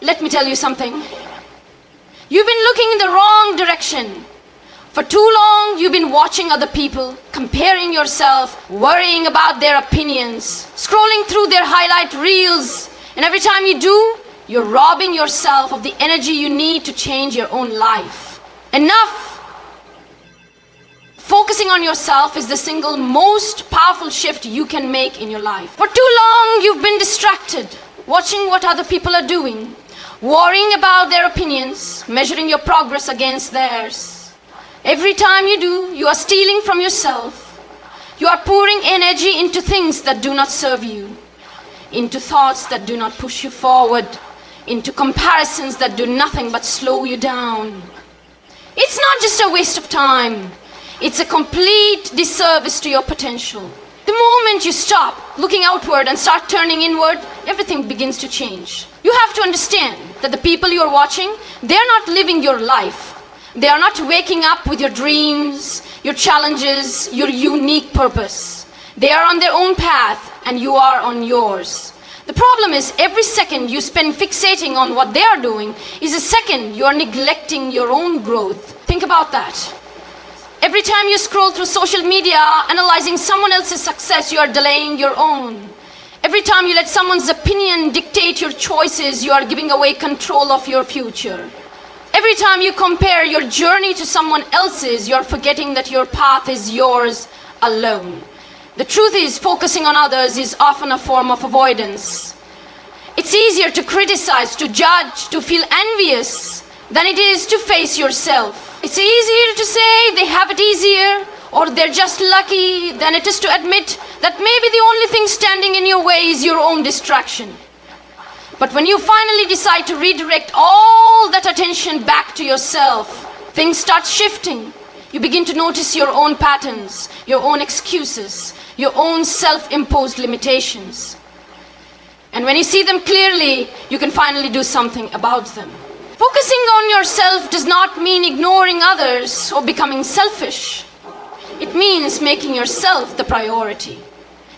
Let me tell you something. You've been looking in the wrong direction. For too long, you've been watching other people, comparing yourself, worrying about their opinions, scrolling through their highlight reels, and every time you do, you're robbing yourself of the energy you need to change your own life. Enough! Focusing on yourself is the single most powerful shift you can make in your life. For too long, you've been distracted, watching what other people are doing, worrying about their opinions, measuring your progress against theirs. Every time you do, you are stealing from yourself. You are pouring energy into things that do not serve you, into thoughts that do not push you forward, into comparisons that do nothing but slow you down. It's not just a waste of time. It's a complete disservice to your potential. The moment you stop looking outward and start turning inward, everything begins to change. You have to understand that the people you are watching, they're not living your life. They are not waking up with your dreams, your challenges, your unique purpose. They are on their own path and you are on yours. The problem is every second you spend fixating on what they are doing is a second you are neglecting your own growth. Think about that. Every time you scroll through social media analyzing someone else's success, you are delaying your own. Every time you let someone's opinion dictate your choices, you are giving away control of your future. Every time you compare your journey to someone else's, you're forgetting that your path is yours alone. The truth is, focusing on others is often a form of avoidance. It's easier to criticize, to judge, to feel envious than it is to face yourself. It's easier to say they have it easier or they're just lucky than it is to admit that maybe the only thing standing in your way is your own distraction. But when you finally decide to redirect all that attention back to yourself, things start shifting. You begin to notice your own patterns, your own excuses, your own self-imposed limitations. And when you see them clearly, you can finally do something about them. Focusing on yourself does not mean ignoring others or becoming selfish. It means making yourself the priority.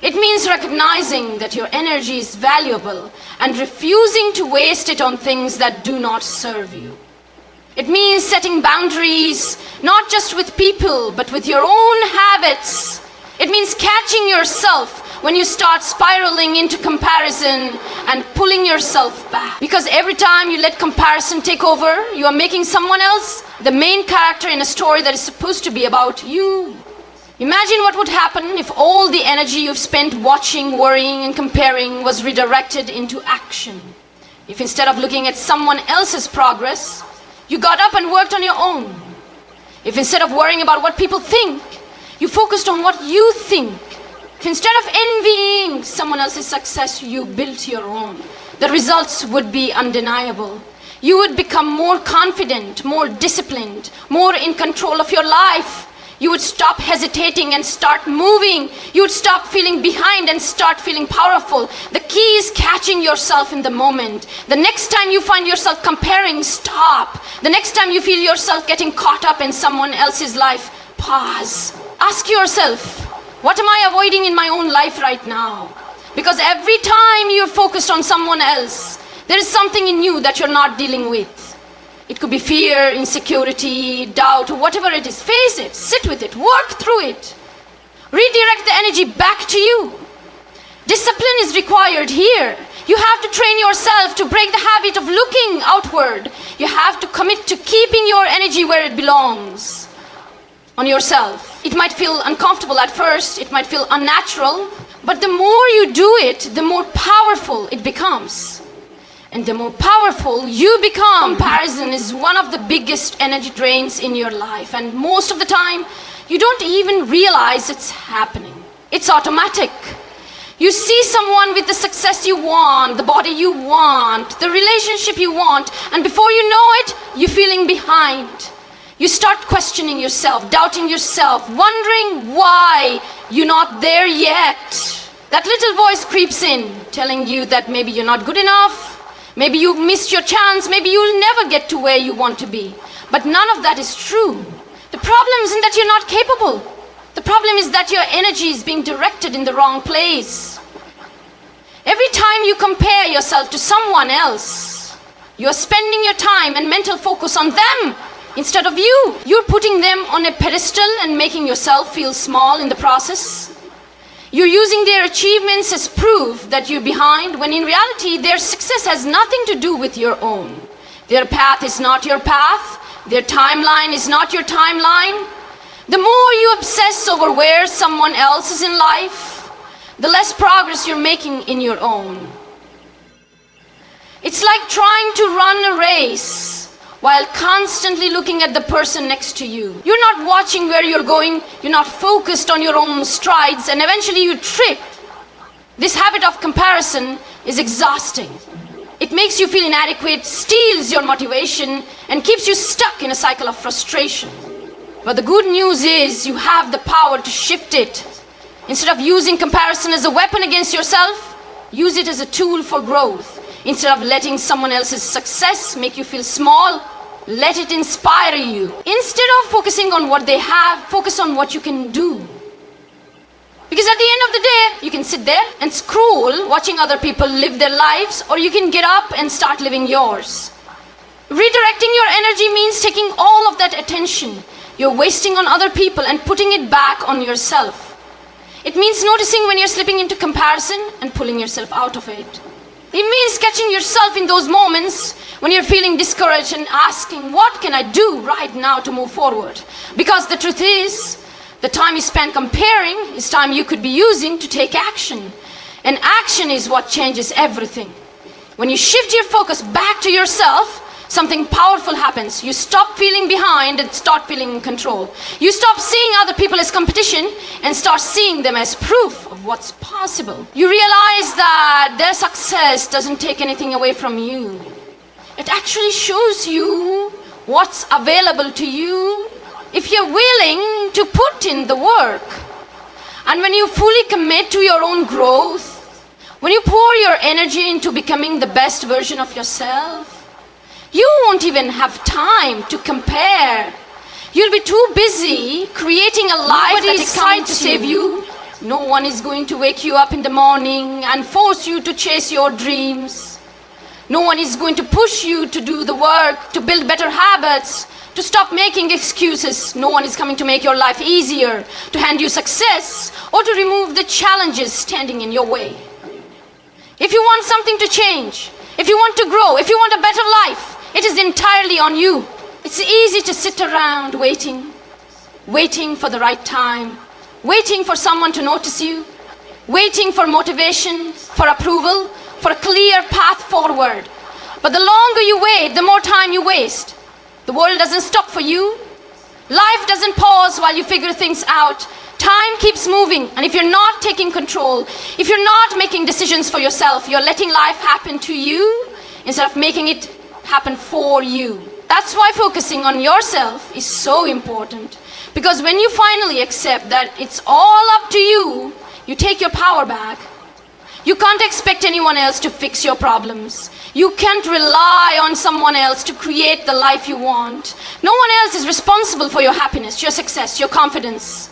It means recognizing that your energy is valuable and refusing to waste it on things that do not serve you. It means setting boundaries, not just with people, but with your own habits. It means catching yourself when you start spiraling into comparison and pulling yourself back. Because every time you let comparison take over, you are making someone else the main character in a story that is supposed to be about you. Imagine what would happen if all the energy you've spent watching, worrying, and comparing was redirected into action. If instead of looking at someone else's progress, you got up and worked on your own. If instead of worrying about what people think, you focused on what you think. If instead of envying someone else's success, you built your own, the results would be undeniable. You would become more confident, more disciplined, more in control of your life. You would stop hesitating and start moving. You would stop feeling behind and start feeling powerful. The key is catching yourself in the moment. The next time you find yourself comparing, stop. The next time you feel yourself getting caught up in someone else's life, pause. Ask yourself, what am I avoiding in my own life right now? Because every time you're focused on someone else, there is something in you that you're not dealing with. It could be fear, insecurity, doubt, or whatever it is. Face it, sit with it, work through it. Redirect the energy back to you. Discipline is required here. You have to train yourself to break the habit of looking outward. You have to commit to keeping your energy where it belongs, on yourself. It might feel uncomfortable at first, it might feel unnatural, but the more you do it, the more powerful it becomes. And the more powerful you become, comparison is one of the biggest energy drains in your life. And most of the time, you don't even realize it's happening. It's automatic. You see someone with the success you want, the body you want, the relationship you want, and before you know it, you're feeling behind. You start questioning yourself, doubting yourself, wondering why you're not there yet. That little voice creeps in, telling you that maybe you're not good enough, maybe you missed your chance, maybe you'll never get to where you want to be. But none of that is true. The problem isn't that you're not capable. The problem is that your energy is being directed in the wrong place. Every time you compare yourself to someone else, You're spending your time and mental focus on them instead of you. You're putting them on a pedestal and making yourself feel small in the process. You're using their achievements as proof that you're behind, when in reality, their success has nothing to do with your own. Their path is not your path. Their timeline is not your timeline. The more you obsess over where someone else is in life, the less progress you're making in your own. It's like trying to run a race while constantly looking at the person next to you. You're not watching where you're going, you're not focused on your own strides, and eventually you trip. This habit of comparison is exhausting. It makes you feel inadequate, steals your motivation, and keeps you stuck in a cycle of frustration. But the good news is you have the power to shift it. Instead of using comparison as a weapon against yourself, use it as a tool for growth. Instead of letting someone else's success make you feel small, let it inspire you. Instead of focusing on what they have, focus on what you can do. Because at the end of the day, you can sit there and scroll, watching other people live their lives, or you can get up and start living yours. Redirecting your energy means taking all of that attention you're wasting on other people and putting it back on yourself. It means noticing when you're slipping into comparison and pulling yourself out of it. It means catching yourself in those moments when you're feeling discouraged and asking, what can I do right now to move forward? Because the truth is, the time you spend comparing is time you could be using to take action. And action is what changes everything. When you shift your focus back to yourself, something powerful happens. You stop feeling behind and start feeling in control. You stop seeing other people as competition and start seeing them as proof of what's possible. You realize that their success doesn't take anything away from you. It actually shows you what's available to you if you're willing to put in the work. And when you fully commit to your own growth, when you pour your energy into becoming the best version of yourself, you won't even have time to compare. You'll be too busy creating a life that excites to save you. No one is going to wake you up in the morning and force you to chase your dreams. No one is going to push you to do the work, to build better habits, to stop making excuses. No one is coming to make your life easier, to hand you success, or to remove the challenges standing in your way. If you want something to change, if you want to grow, if you want a better life, it is entirely on you. It's easy to sit around waiting for the right time, waiting for someone to notice you, waiting for motivation, for approval, for a clear path forward. But the longer you wait, the more time you waste. The world doesn't stop for you. Life doesn't pause while you figure things out. Time keeps moving, and if you're not taking control, if you're not making decisions for yourself, you're letting life happen to you instead of making it happen for you. That's why focusing on yourself is so important. Because when you finally accept that it's all up to you, you take your power back. You can't expect anyone else to fix your problems. You can't rely on someone else to create the life you want. No one else is responsible for your happiness, your success, your confidence.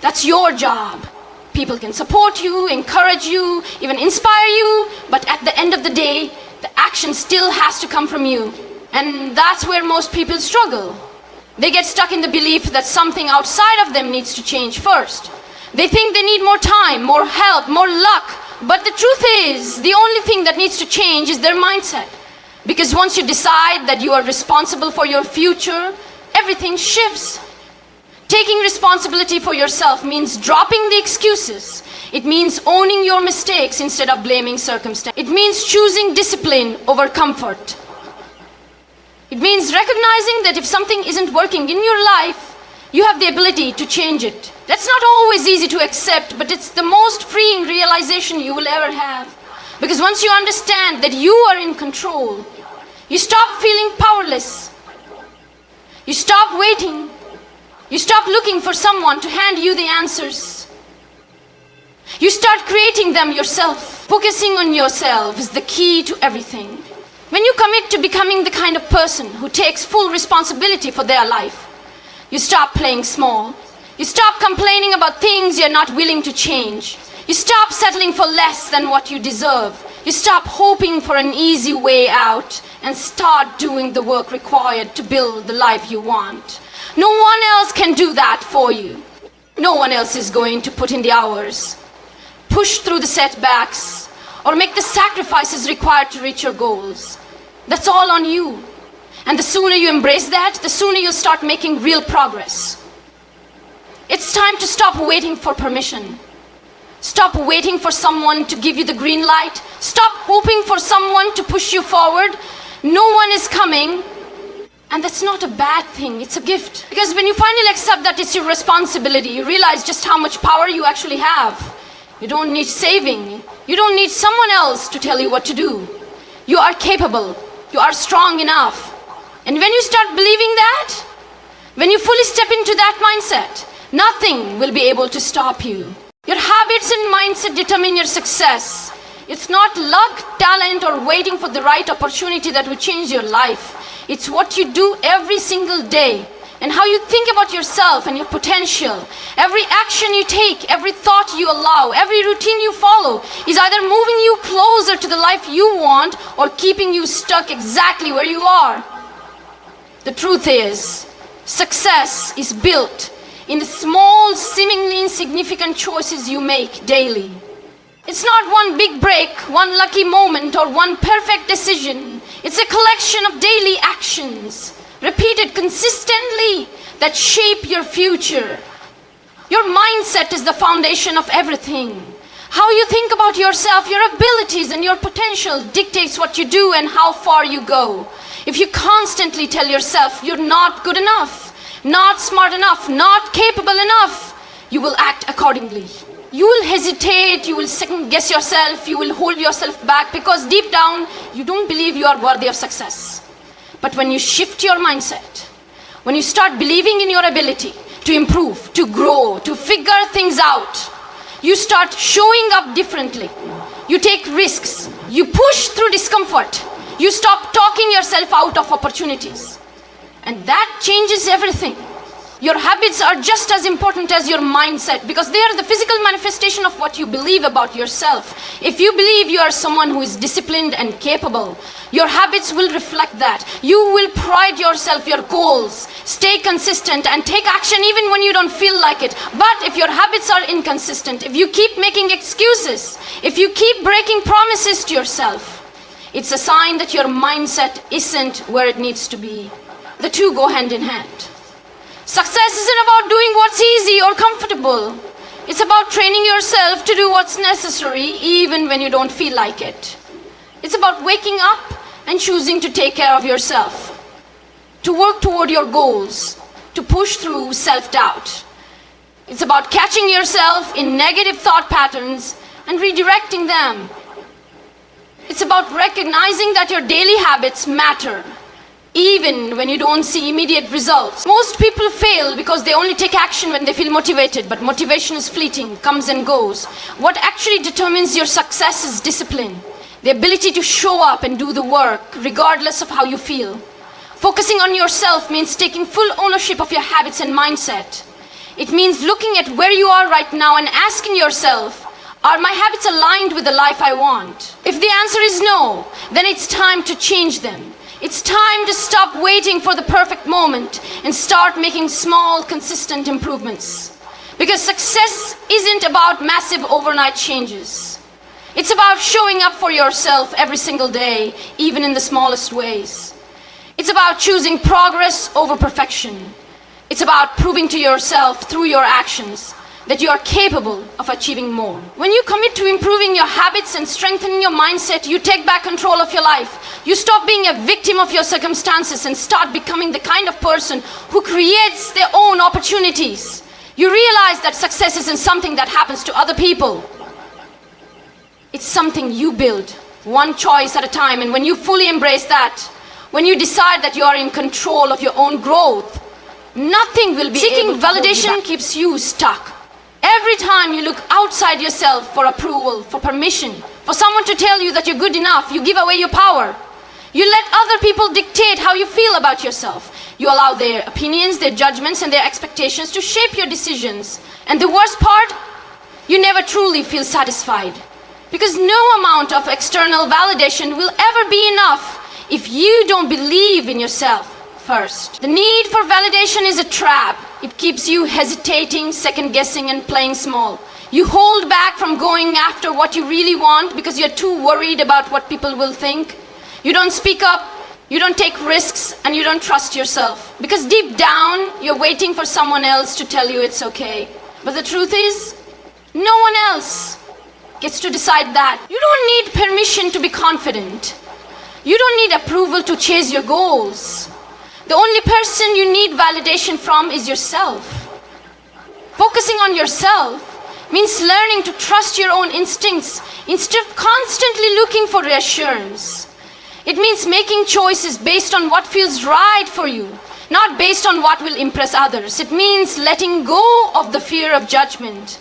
That's your job. People can support you, encourage you, even inspire you, but at the end of the day, the action still has to come from you. And that's where most people struggle. They get stuck in the belief that something outside of them needs to change first. They think they need more time, more help, more luck. But the truth is, the only thing that needs to change is their mindset. Because once you decide that you are responsible for your future, everything shifts. Taking responsibility for yourself means dropping the excuses. It means owning your mistakes instead of blaming circumstance. It means choosing discipline over comfort. It means recognizing that if something isn't working in your life, you have the ability to change it. That's not always easy to accept, but it's the most freeing realization you will ever have. Because once you understand that you are in control, you stop feeling powerless. You stop waiting. You stop looking for someone to hand you the answers. You start creating them yourself. Focusing on yourself is the key to everything. When you commit to becoming the kind of person who takes full responsibility for their life, you stop playing small. You stop complaining about things you're not willing to change. You stop settling for less than what you deserve. You stop hoping for an easy way out and start doing the work required to build the life you want. No one else can do that for you. No one else is going to put in the hours, push through the setbacks, or make the sacrifices required to reach your goals. That's all on you. And the sooner you embrace that, the sooner you'll start making real progress. It's time to stop waiting for permission. Stop waiting for someone to give you the green light. Stop hoping for someone to push you forward. No one is coming. And that's not a bad thing, it's a gift. Because when you finally accept that it's your responsibility, you realize just how much power you actually have. You don't need saving. You don't need someone else to tell you what to do. You are capable. You are strong enough. And when you start believing that, when you fully step into that mindset, nothing will be able to stop you. Your habits and mindset determine your success. It's not luck, talent, or waiting for the right opportunity that will change your life. It's what you do every single day and how you think about yourself and your potential. Every action you take, every thought you allow, every routine you follow is either moving you closer to the life you want or keeping you stuck exactly where you are. The truth is, success is built in the small, seemingly insignificant choices you make daily. It's not one big break, one lucky moment, or one perfect decision. It's a collection of daily actions, repeated consistently, that shape your future. Your mindset is the foundation of everything. How you think about yourself, your abilities, and your potential dictates what you do and how far you go. If you constantly tell yourself you're not good enough, not smart enough, not capable enough, you will act accordingly. You will hesitate, you will second guess yourself, you will hold yourself back because deep down you don't believe you are worthy of success. But when you shift your mindset, when you start believing in your ability to improve, to grow, to figure things out, you start showing up differently. You take risks, you push through discomfort, you stop talking yourself out of opportunities. And that changes everything. Your habits are just as important as your mindset because they are the physical manifestation of what you believe about yourself. If you believe you are someone who is disciplined and capable, your habits will reflect that. You will pride yourself, your goals, stay consistent and take action even when you don't feel like it. But if your habits are inconsistent, if you keep making excuses, if you keep breaking promises to yourself, it's a sign that your mindset isn't where it needs to be. The two go hand in hand. Success isn't about doing what's easy or comfortable. It's about training yourself to do what's necessary even when you don't feel like it. It's about waking up and choosing to take care of yourself, to work toward your goals, to push through self-doubt. It's about catching yourself in negative thought patterns and redirecting them. It's about recognizing that your daily habits matter, even when you don't see immediate results. Most people fail because they only take action when they feel motivated, but motivation is fleeting, comes and goes. What actually determines your success is discipline, the ability to show up and do the work regardless of how you feel. Focusing on yourself means taking full ownership of your habits and mindset. It means looking at where you are right now and asking yourself, are my habits aligned with the life I want? If the answer is no, then it's time to change them. It's time to stop waiting for the perfect moment and start making small, consistent improvements. Because success isn't about massive overnight changes. It's about showing up for yourself every single day, even in the smallest ways. It's about choosing progress over perfection. It's about proving to yourself through your actions that you are capable of achieving more. When you commit to improving your habits and strengthening your mindset, you take back control of your life. You stop being a victim of your circumstances and start becoming the kind of person who creates their own opportunities. You realize that success isn't something that happens to other people. It's something you build, one choice at a time. And when you fully embrace that, when you decide that you are in control of your own growth, nothing will be able to hold you back. Seeking validation keeps you stuck. Every time you look outside yourself for approval, for permission, for someone to tell you that you're good enough, you give away your power. You let other people dictate how you feel about yourself. You allow their opinions, their judgments, and their expectations to shape your decisions. And the worst part, you never truly feel satisfied. Because no amount of external validation will ever be enough if you don't believe in yourself first. The need for validation is a trap. It keeps you hesitating, second-guessing, and playing small. You hold back from going after what you really want because you're too worried about what people will think. You don't speak up, you don't take risks, and you don't trust yourself. Because deep down, you're waiting for someone else to tell you it's okay. But the truth is, no one else gets to decide that. You don't need permission to be confident. You don't need approval to chase your goals. The only person you need validation from is yourself. Focusing on yourself means learning to trust your own instincts instead of constantly looking for reassurance. It means making choices based on what feels right for you, not based on what will impress others. It means letting go of the fear of judgment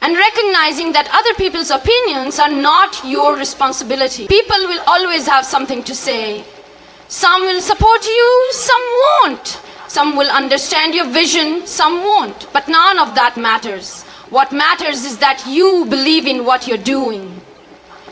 and recognizing that other people's opinions are not your responsibility. People will always have something to say. Some will support you, some won't. Some will understand your vision, some won't. But none of that matters. What matters is that you believe in what you're doing.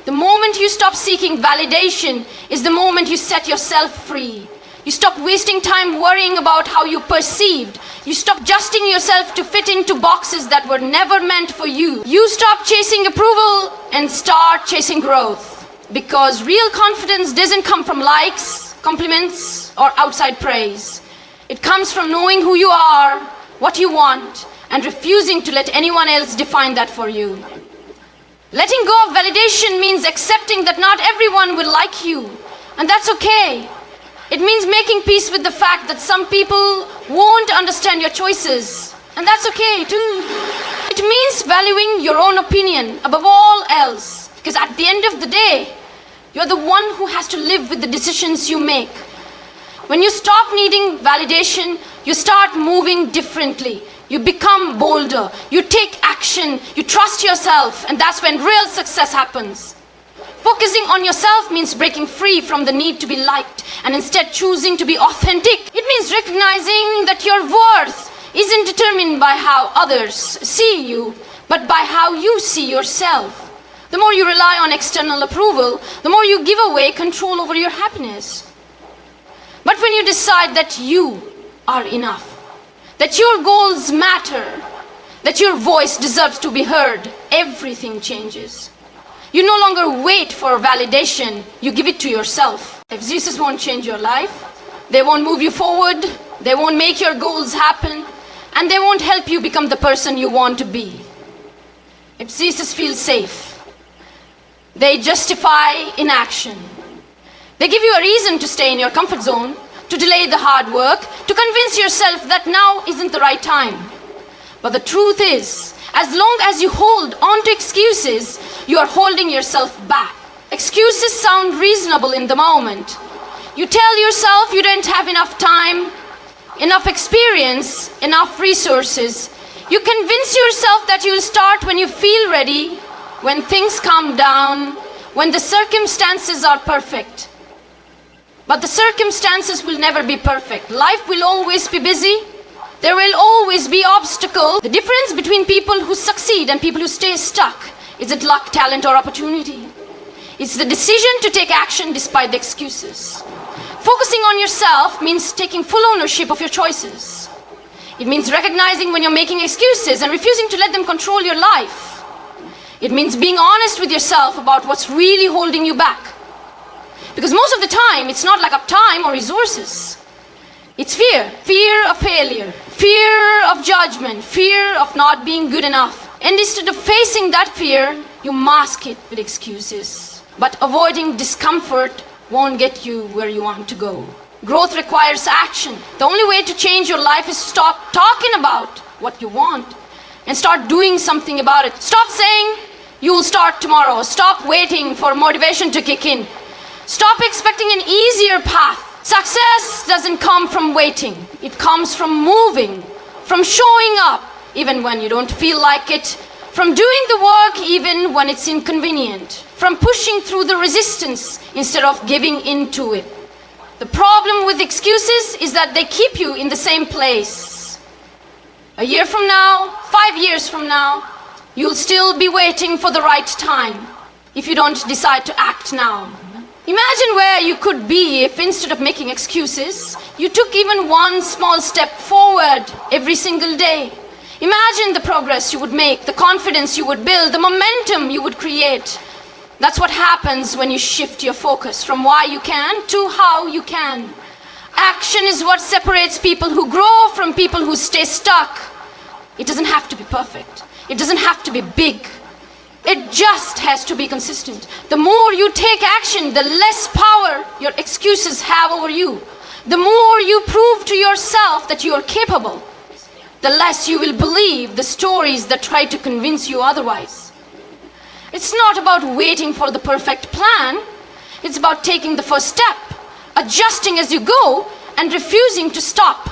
The moment you stop seeking validation is the moment you set yourself free. You stop wasting time worrying about how you're perceived. You stop adjusting yourself to fit into boxes that were never meant for you. You stop chasing approval and start chasing growth. Because real confidence doesn't come from likes, compliments, or outside praise. It comes from knowing who you are, what you want, and refusing to let anyone else define that for you. Letting go of validation means accepting that not everyone will like you, and that's okay. It means making peace with the fact that some people won't understand your choices, and that's okay too. It means valuing your own opinion above all else, because at the end of the day, you're the one who has to live with the decisions you make. When you stop needing validation, you start moving differently. You become bolder, you take action, you trust yourself, and that's when real success happens. Focusing on yourself means breaking free from the need to be liked and instead choosing to be authentic. It means recognizing that your worth isn't determined by how others see you, but by how you see yourself. The more you rely on external approval, the more you give away control over your happiness. But when you decide that you are enough, that your goals matter, that your voice deserves to be heard, everything changes. You no longer wait for validation, you give it to yourself. Excuses won't change your life, they won't move you forward, they won't make your goals happen, and they won't help you become the person you want to be. Excuses feel safe. They justify inaction. They give you a reason to stay in your comfort zone, to delay the hard work, to convince yourself that now isn't the right time. But the truth is, as long as you hold on to excuses, you are holding yourself back. Excuses sound reasonable in the moment. You tell yourself you don't have enough time, enough experience, enough resources. You convince yourself that you'll start when you feel ready, when things calm down, when the circumstances are perfect. But the circumstances will never be perfect. Life will always be busy. There will always be obstacles. The difference between people who succeed and people who stay stuck isn't luck, talent, or opportunity. It's the decision to take action despite the excuses. Focusing on yourself means taking full ownership of your choices. It means recognizing when you're making excuses and refusing to let them control your life. It means being honest with yourself about what's really holding you back. Because most of the time, it's not lack of time or resources. It's fear. Fear of failure. Fear of judgment. Fear of not being good enough. And instead of facing that fear, you mask it with excuses. But avoiding discomfort won't get you where you want to go. Growth requires action. The only way to change your life is to stop talking about what you want and start doing something about it. Stop saying you'll start tomorrow. Stop waiting for motivation to kick in. Stop expecting an easier path. Success doesn't come from waiting. It comes from moving, from showing up even when you don't feel like it, from doing the work even when it's inconvenient, from pushing through the resistance instead of giving in to it. The problem with excuses is that they keep you in the same place. A year from now, 5 years from now, You'll still be waiting for the right time if you don't decide to act now. Imagine where you could be if instead of making excuses, you took even one small step forward every single day. Imagine the progress you would make, the confidence you would build, the momentum you would create. That's what happens when you shift your focus from why you can to how you can. Action is what separates people who grow from people who stay stuck. It doesn't have to be perfect. It doesn't have to be big. It just has to be consistent. The more you take action, the less power your excuses have over you. The more you prove to yourself that you are capable, the less you will believe the stories that try to convince you otherwise. It's not about waiting for the perfect plan. It's about taking the first step, adjusting as you go, and refusing to stop.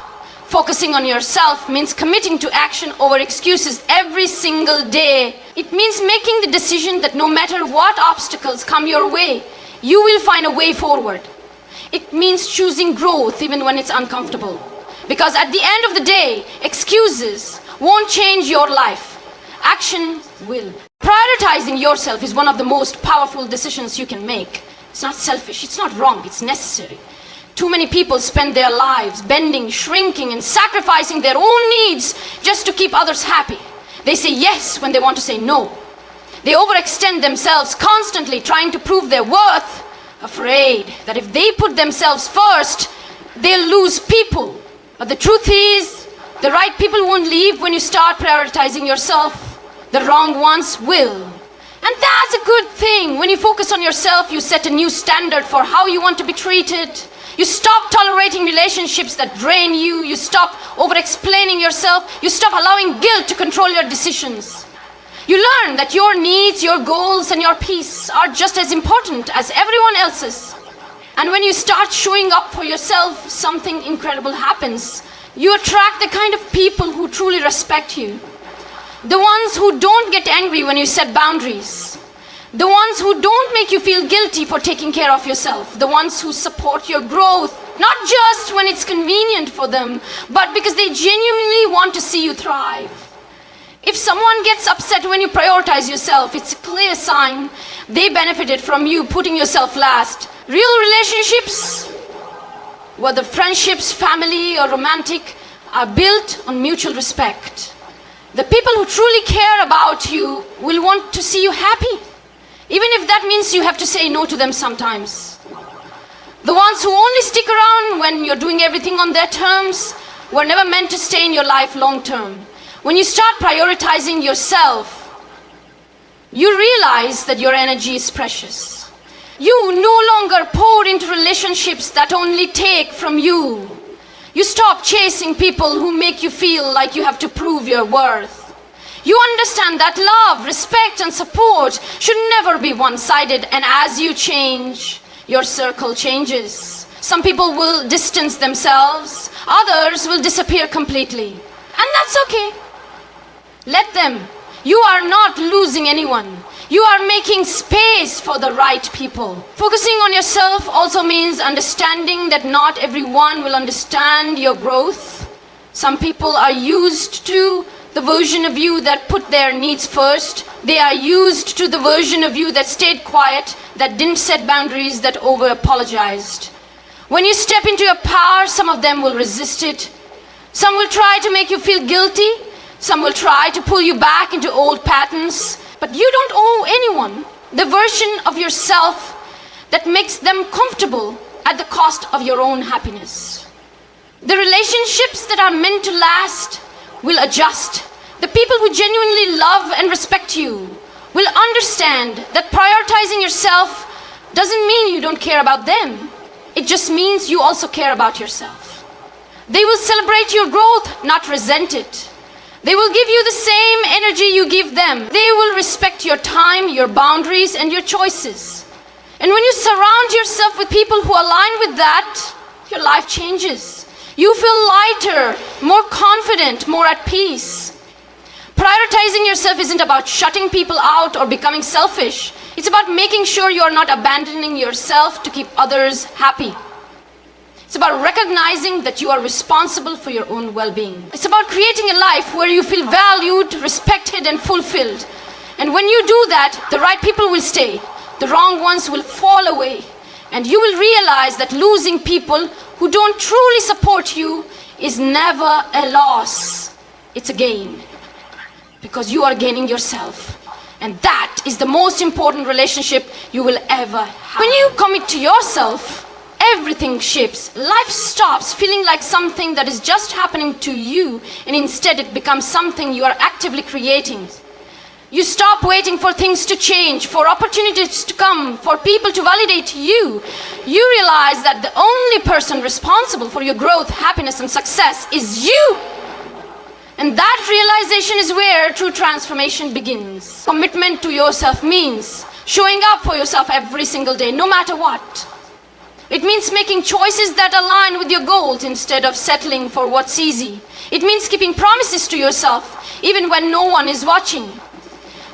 Focusing on yourself means committing to action over excuses every single day. It means making the decision that no matter what obstacles come your way, you will find a way forward. It means choosing growth even when it's uncomfortable. Because at the end of the day, excuses won't change your life. Action will. Prioritizing yourself is one of the most powerful decisions you can make. It's not selfish, it's not wrong, it's necessary. Too many people spend their lives bending, shrinking, and sacrificing their own needs just to keep others happy. They say yes when they want to say no. They overextend themselves, constantly trying to prove their worth, afraid that if they put themselves first, they'll lose people. But the truth is, the right people won't leave when you start prioritizing yourself. The wrong ones will. And that's a good thing. When you focus on yourself, you set a new standard for how you want to be treated. You stop tolerating relationships that drain you. You stop over-explaining yourself. You stop allowing guilt to control your decisions. You learn that your needs, your goals, and your peace are just as important as everyone else's. And when you start showing up for yourself, something incredible happens. You attract the kind of people who truly respect you. The ones who don't get angry when you set boundaries. The ones who don't make you feel guilty for taking care of yourself. The ones who support your growth, not just when it's convenient for them, but because they genuinely want to see you thrive. If someone gets upset when you prioritize yourself, it's a clear sign they benefited from you putting yourself last. Real relationships, whether friendships, family, or romantic, are built on mutual respect. The people who truly care about you will want to see you happy, even if that means you have to say no to them sometimes. The ones who only stick around when you're doing everything on their terms were never meant to stay in your life long term. When you start prioritizing yourself, you realize that your energy is precious. You no longer pour into relationships that only take from you. You stop chasing people who make you feel like you have to prove your worth. You understand that love, respect, and support should never be one-sided, and as you change, your circle changes. Some people will distance themselves, others will disappear completely. And that's okay. Let them. You are not losing anyone. You are making space for the right people. Focusing on yourself also means understanding that not everyone will understand your growth. Some people are used to the version of you that put their needs first. They are used to the version of you that stayed quiet, that didn't set boundaries, that over-apologized. When you step into your power, some of them will resist it. Some will try to make you feel guilty. Some will try to pull you back into old patterns. But you don't owe anyone the version of yourself that makes them comfortable at the cost of your own happiness. The relationships that are meant to last will adjust. The people who genuinely love and respect you will understand that prioritizing yourself doesn't mean you don't care about them. It just means you also care about yourself. They will celebrate your growth, not resent it. They will give you the same energy you give them. They will respect your time, your boundaries, and your choices. And when you surround yourself with people who align with that, your life changes. You feel lighter, more confident, more at peace. Prioritizing yourself isn't about shutting people out or becoming selfish. It's about making sure you are not abandoning yourself to keep others happy. It's about recognizing that you are responsible for your own well-being. It's about creating a life where you feel valued, respected, and fulfilled. And when you do that, the right people will stay, the wrong ones will fall away. And you will realize that losing people who don't truly support you is never a loss. It's a gain. Because you are gaining yourself. And that is the most important relationship you will ever have. When you commit to yourself, everything shifts. Life stops feeling like something that is just happening to you, and instead it becomes something you are actively creating. You stop waiting for things to change, for opportunities to come, for people to validate you. You realize that the only person responsible for your growth, happiness, and success is you. And that realization is where true transformation begins. Commitment to yourself means showing up for yourself every single day, no matter what. It means making choices that align with your goals instead of settling for what's easy. It means keeping promises to yourself, even when no one is watching.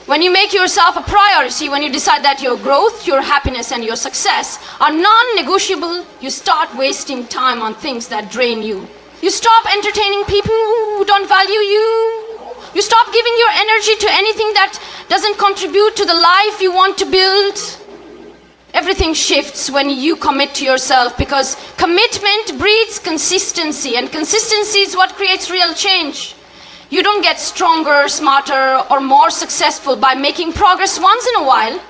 When you make yourself a priority, when you decide that your growth, your happiness, and your success are non-negotiable, you start wasting time on things that drain you. You stop entertaining people who don't value you. You stop giving your energy to anything that doesn't contribute to the life you want to build. Everything shifts when you commit to yourself, because commitment breeds consistency, and consistency is what creates real change. You don't get stronger, smarter, or more successful by making progress once in a while.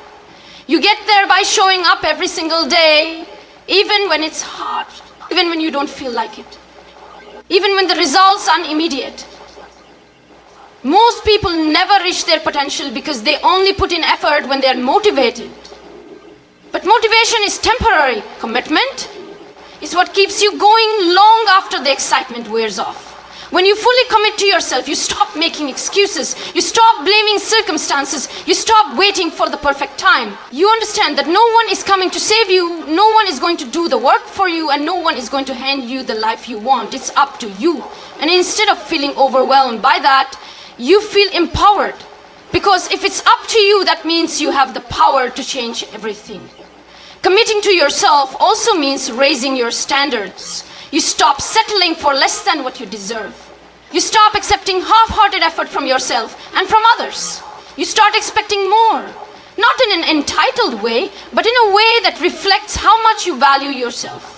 You get there by showing up every single day, even when it's hard, even when you don't feel like it, even when the results aren't immediate. Most people never reach their potential because they only put in effort when they're motivated. But motivation is temporary. Commitment is what keeps you going long after the excitement wears off. When you fully commit to yourself, you stop making excuses. You stop blaming circumstances. You stop waiting for the perfect time. You understand that no one is coming to save you. No one is going to do the work for you, and no one is going to hand you the life you want. It's up to you. And instead of feeling overwhelmed by that, you feel empowered. Because if it's up to you, that means you have the power to change everything. Committing to yourself also means raising your standards. You stop settling for less than what you deserve. You stop accepting half-hearted effort from yourself and from others. You start expecting more, not in an entitled way, but in a way that reflects how much you value yourself.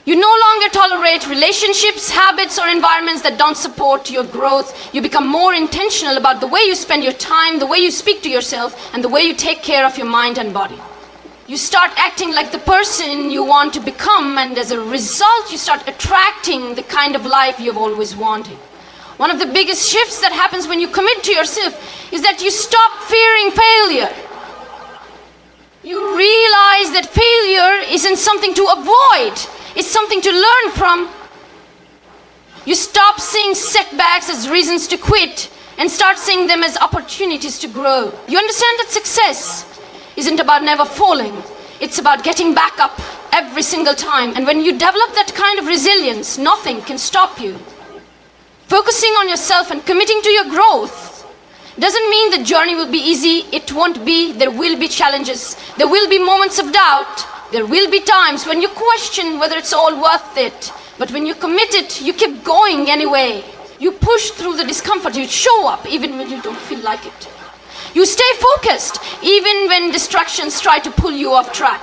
You no longer tolerate relationships, habits, or environments that don't support your growth. You become more intentional about the way you spend your time, the way you speak to yourself, and the way you take care of your mind and body. You start acting like the person you want to become, and as a result, you start attracting the kind of life you've always wanted. One of the biggest shifts that happens when you commit to yourself is that you stop fearing failure. You realize that failure isn't something to avoid, it's something to learn from. You stop seeing setbacks as reasons to quit and start seeing them as opportunities to grow. You understand that success isn't about never falling. It's about getting back up every single time. And when you develop that kind of resilience, nothing can stop you. Focusing on yourself and committing to your growth doesn't mean the journey will be easy. It won't be. There will be challenges. There will be moments of doubt. There will be times when you question whether it's all worth it. But when you commit it, you keep going anyway. You push through the discomfort. You show up even when you don't feel like it. You stay focused even when distractions try to pull you off track.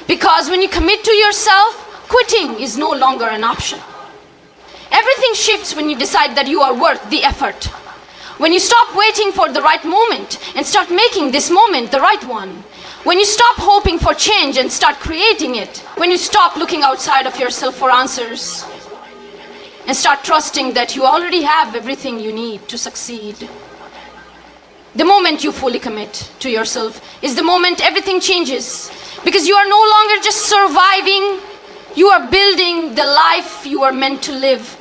Because when you commit to yourself, quitting is no longer an option. Everything shifts when you decide that you are worth the effort. When you stop waiting for the right moment and start making this moment the right one. When you stop hoping for change and start creating it. When you stop looking outside of yourself for answers and start trusting that you already have everything you need to succeed. The moment you fully commit to yourself is the moment everything changes. Because you are no longer just surviving, you are building the life you are meant to live.